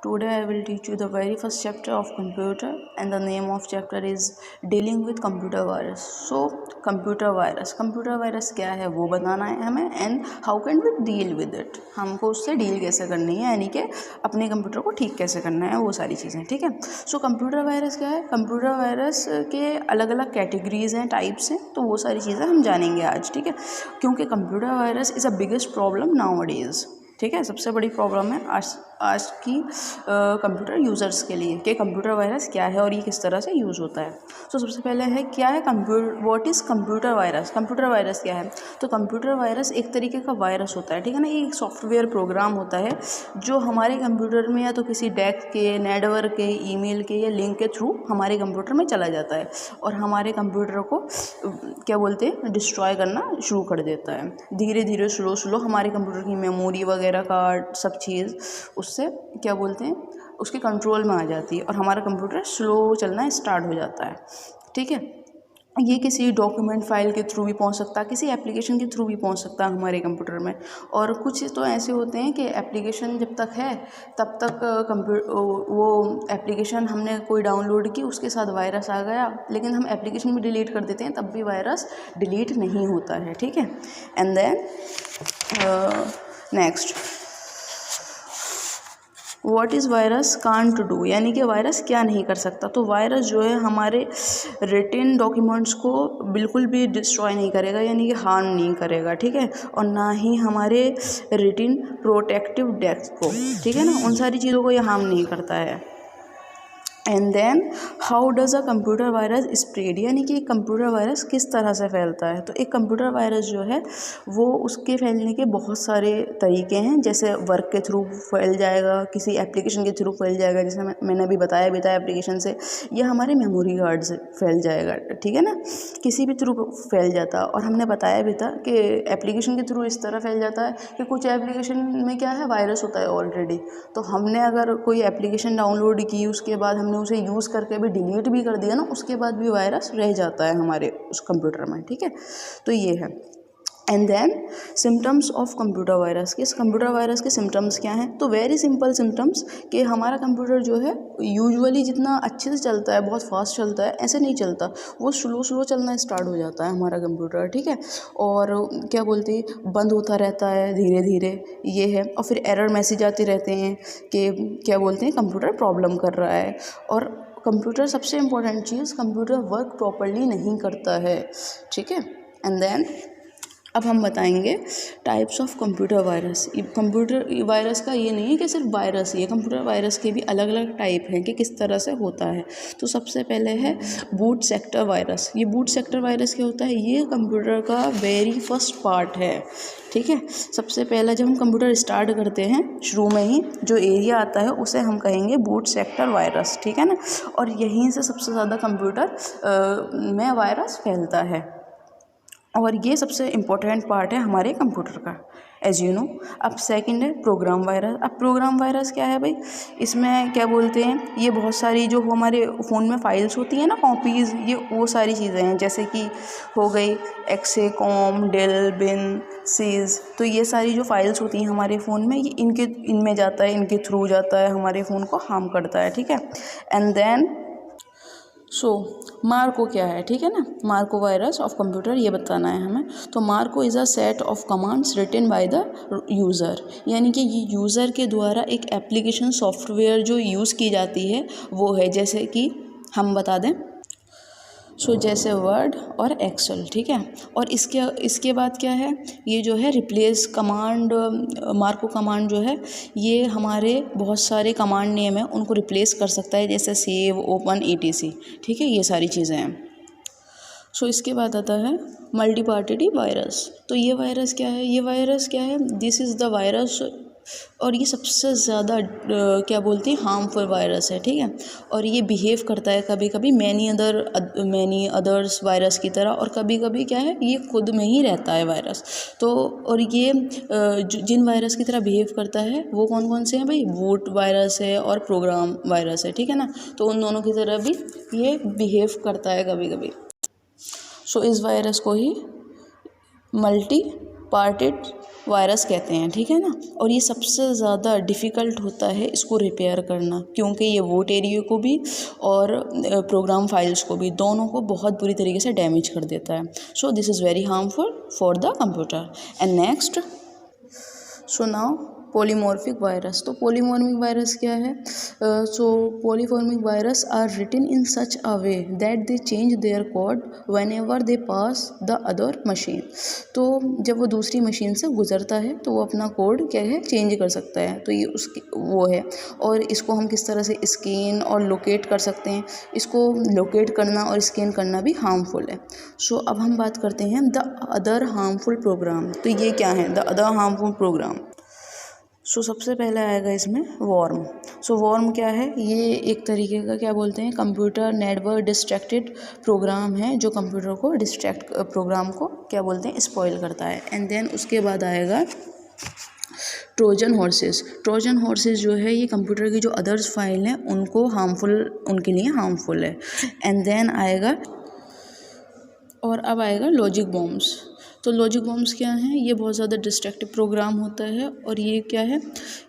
Today I will teach you the very first chapter of computer, and the name of chapter is dealing with computer virus. So computer virus क्या है वो बताना है हमें, and how can we deal with it, हमको उससे deal कैसे करनी है, यानी कि अपने कंप्यूटर को ठीक कैसे करना है, वो सारी चीज़ें, ठीक है। सो कंप्यूटर वायरस क्या है, कंप्यूटर वायरस के अलग अलग कैटेगरीज हैं, टाइप्स हैं, तो वो सारी चीज़ें हम जानेंगे आज, ठीक है। क्योंकि computer virus is a biggest problem nowadays, ठीक है, सबसे बड़ी प्रॉब्लम है आज की कंप्यूटर यूज़र्स के लिए कि कंप्यूटर वायरस क्या है और ये किस तरह से यूज़ होता है। तो सबसे पहले है क्या है what is computer virus. Computer virus क्या है, तो कंप्यूटर वायरस एक तरीके का वायरस होता है, ठीक है ना। ये एक सॉफ्टवेयर प्रोग्राम होता है जो हमारे कंप्यूटर में या तो किसी डेस्क के, नेटवर्क के, ईमेल के या लिंक के थ्रू हमारे कंप्यूटर में चला जाता है और हमारे कंप्यूटर को क्या बोलते हैं, डिस्ट्रॉय करना शुरू कर देता है। धीरे धीरे स्लो हमारे कंप्यूटर की मेमोरी वगैरह कार्ड सब चीज़ उससे क्या बोलते हैं, उसके कंट्रोल में आ जाती है और हमारा कंप्यूटर स्लो चलना स्टार्ट हो जाता है, ठीक है। ये किसी डॉक्यूमेंट फाइल के थ्रू भी पहुंच सकता है, किसी एप्लीकेशन के थ्रू भी पहुंच सकता है हमारे कंप्यूटर में। और कुछ तो ऐसे होते हैं कि एप्लीकेशन जब तक है तब तक वो एप्लीकेशन हमने कोई डाउनलोड की, उसके साथ वायरस आ गया, लेकिन हम एप्लीकेशन भी डिलीट कर देते हैं तब भी वायरस डिलीट नहीं होता है, ठीक है। And then next, what is virus can't do, यानी कि वायरस क्या नहीं कर सकता। तो वायरस जो है हमारे रिटन डॉक्यूमेंट्स को बिल्कुल भी डिस्ट्रॉय नहीं करेगा, यानी कि हार्म नहीं करेगा, ठीक है, और ना ही हमारे रिटन प्रोटेक्टिव डेस्क को, ठीक है ना, उन सारी चीज़ों को ये हार्म नहीं करता है। And then how does a computer virus spread, यानी कि कंप्यूटर वायरस किस तरह से फैलता है। तो एक कंप्यूटर वायरस जो है वो उसके फैलने के बहुत सारे तरीके हैं, जैसे वर्क के थ्रू फैल जाएगा, किसी एप्लीकेशन के थ्रू फैल जाएगा, जैसे मैंने अभी बताया भी था एप्लीकेशन से, या हमारे मेमोरी कार्ड से फैल जाएगा, ठीक है ना, किसी भी थ्रू फैल जाता है। और हमने बताया भी था कि एप्लीकेशन के थ्रू इस तरह फैल जाता है कि कुछ एप्लीकेशन में क्या है, वायरस होता है ऑलरेडी, तो हमने अगर कोई एप्लीकेशन डाउनलोड की, उसके बाद हमने उसे यूज़ करके भी डिलीट भी कर दिया ना, उसके बाद भी वायरस रह जाता है हमारे उस कंप्यूटर में, ठीक है। तो ये है। And then symptoms of computer virus, किस कंप्यूटर वायरस के सिम्टम्स क्या हैं। तो वेरी सिंपल सिम्टम्स कि हमारा कंप्यूटर जो है यूजुअली जितना अच्छे से चलता है, बहुत फास्ट चलता है, ऐसे नहीं चलता, वो स्लो चलना स्टार्ट हो जाता है हमारा कंप्यूटर, ठीक है। और क्या बोलते हैं, बंद होता रहता है धीरे धीरे, ये है। और फिर एरर मैसेज आते रहते हैं कि क्या बोलते हैं, कंप्यूटर प्रॉब्लम कर रहा है। और कंप्यूटर, सबसे इम्पोर्टेंट चीज़, कंप्यूटर वर्क प्रॉपरली नहीं करता है, ठीक है। एंड देन अब हम बताएंगे types of computer virus. Computer virus का ये नहीं है कि सिर्फ वायरस ही है, कंप्यूटर वायरस के भी अलग अलग टाइप हैं कि किस तरह से होता है। तो सबसे पहले है बूट सेक्टर वायरस। ये बूट सेक्टर वायरस क्या होता है, ये कंप्यूटर का वेरी फर्स्ट पार्ट है, ठीक है। सबसे पहले जब हम कंप्यूटर स्टार्ट करते हैं, शुरू में ही जो एरिया आता है उसे हम कहेंगे बूट सेक्टर वायरस, ठीक है ना। और यहीं से सबसे ज़्यादा कंप्यूटर में वायरस फैलता है और ये सबसे इम्पोर्टेंट पार्ट है हमारे कंप्यूटर का, एज यू नो। अब सेकंड है प्रोग्राम वायरस। अब प्रोग्राम वायरस क्या है भाई, इसमें क्या बोलते हैं, ये बहुत सारी जो हमारे फ़ोन में फाइल्स होती हैं ना, कॉपीज़, ये वो सारी चीज़ें हैं, जैसे कि हो गई एक्से, कॉम, डेल, बिन, सीज। तो ये सारी जो फाइल्स होती हैं हमारे फ़ोन में, ये इनमें जाता है, इनके थ्रू जाता है, हमारे फ़ोन को हार्म करता है, ठीक है। एंड देन मार्को क्या है, ठीक है ना, मार्को वायरस ऑफ कंप्यूटर, ये बताना है हमें। तो मार्को is a set of commands written by the user, यानी कि ये यूज़र के द्वारा एक एप्लीकेशन सॉफ्टवेयर जो यूज़ की जाती है वो है, जैसे कि हम बता दें, जैसे वर्ड और एक्सेल, ठीक है। और इसके बाद क्या है, ये जो है रिप्लेस कमांड, मार्को कमांड जो है ये हमारे बहुत सारे कमांड नेम है उनको रिप्लेस कर सकता है, जैसे सेव, ओपन, etc, ठीक है, ये सारी चीज़ें हैं। इसके बाद आता है मल्टी पार्टी वायरस। तो ये वायरस क्या है, दिस इज़ द वायरस, और ये सबसे ज़्यादा क्या बोलते हैं, हार्मफुल वायरस है, ठीक है। और ये बिहेव करता है कभी कभी मैनी अदर्स वायरस की तरह, और कभी कभी क्या है, ये खुद में ही रहता है वायरस। तो और ये जिन वायरस की तरह बिहेव करता है वो कौन कौन से हैं भाई, बूट वायरस है और प्रोग्राम वायरस है, ठीक है ना। तो उन दोनों की तरह भी ये बिहेव करता है कभी कभी। इस वायरस को ही मल्टी पार्टेड वायरस कहते हैं, ठीक है ना। और ये सबसे ज़्यादा डिफ़िकल्ट होता है इसको रिपेयर करना, क्योंकि ये वोट एरिया को भी और प्रोग्राम फाइल्स को भी, दोनों को बहुत बुरी तरीके से डैमेज कर देता है। So this is very harmful for the computer. And next, so now polymorphic virus. तो पॉलीमॉर्फिक वायरस क्या है? So polymorphic virus are written in such a way that they change their code whenever they pass the other machine. तो जब वो दूसरी machine से गुजरता है तो वो अपना कोड क्या है, चेंज कर सकता है। तो ये उसकी वो है। और इसको हम किस तरह से स्कैन और लोकेट कर सकते हैं? इसको लोकेट करना और स्कैन करना भी हार्मफुल है। सो अब हम बात करते हैं द अदर हार्मफुल प्रोग्राम। तो ये क्या है द अदर हार्मफुल प्रोग्राम? सो सबसे पहले आएगा इसमें वॉर्म। सो वॉर्म क्या है? ये एक तरीके का क्या बोलते हैं, कंप्यूटर नेटवर्क डिस्ट्रैक्टेड प्रोग्राम है, जो कंप्यूटर को डिस्ट्रैक्ट प्रोग्राम को क्या बोलते हैं, स्पॉइल करता है। एंड देन उसके बाद आएगा ट्रोजन हॉर्सेस। ट्रोजन हॉर्सेस जो है ये कंप्यूटर की जो अदर्स फाइल हैं उनको हार्मफुल, उनके लिए हार्मफुल है। एंड देन आएगा, और अब आएगा लॉजिक बॉम्ब्स। तो लॉजिक बॉम्ब्स क्या हैं? ये बहुत ज़्यादा डिस्ट्रक्टिव प्रोग्राम होता है, और ये क्या है,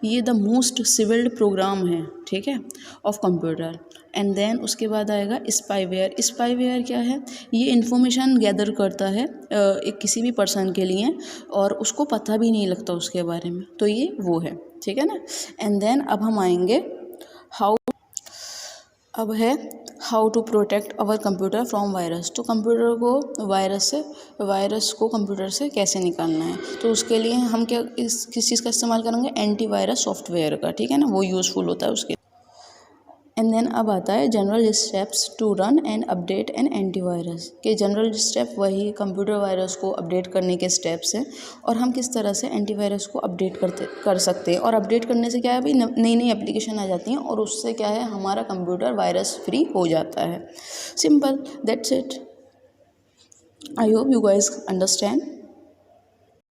ये द मोस्ट सिविल्ड प्रोग्राम है, ठीक है, ऑफ कंप्यूटर। एंड देन उसके बाद आएगा स्पाईवेयर। स्पाईवेयर क्या है? ये इन्फॉर्मेशन गैदर करता है एक किसी भी पर्सन के लिए, और उसको पता भी नहीं लगता उसके बारे में। तो ये वो है, ठीक है ना। एंड देन अब हम आएंगे अब है how to protect our computer from virus. तो कंप्यूटर को वायरस को कंप्यूटर से कैसे निकालना है? तो उसके लिए हम किस चीज़ का इस्तेमाल करेंगे? एंटीवायरस सॉफ्टवेयर का, ठीक है ना, वो यूज़फुल होता है उसके। एंड देन अब आता है general steps to run and update an antivirus. के जनरल स्टेप वही कंप्यूटर वायरस को अपडेट करने के स्टेप्स हैं, और हम किस तरह से एंटीवायरस को अपडेट कर सकते हैं। और अपडेट करने से क्या है भाई, नई नई एप्लीकेशन आ जाती हैं, और उससे क्या है, हमारा कंप्यूटर वायरस फ्री हो जाता है। Simple, that's it. I hope you guys understand.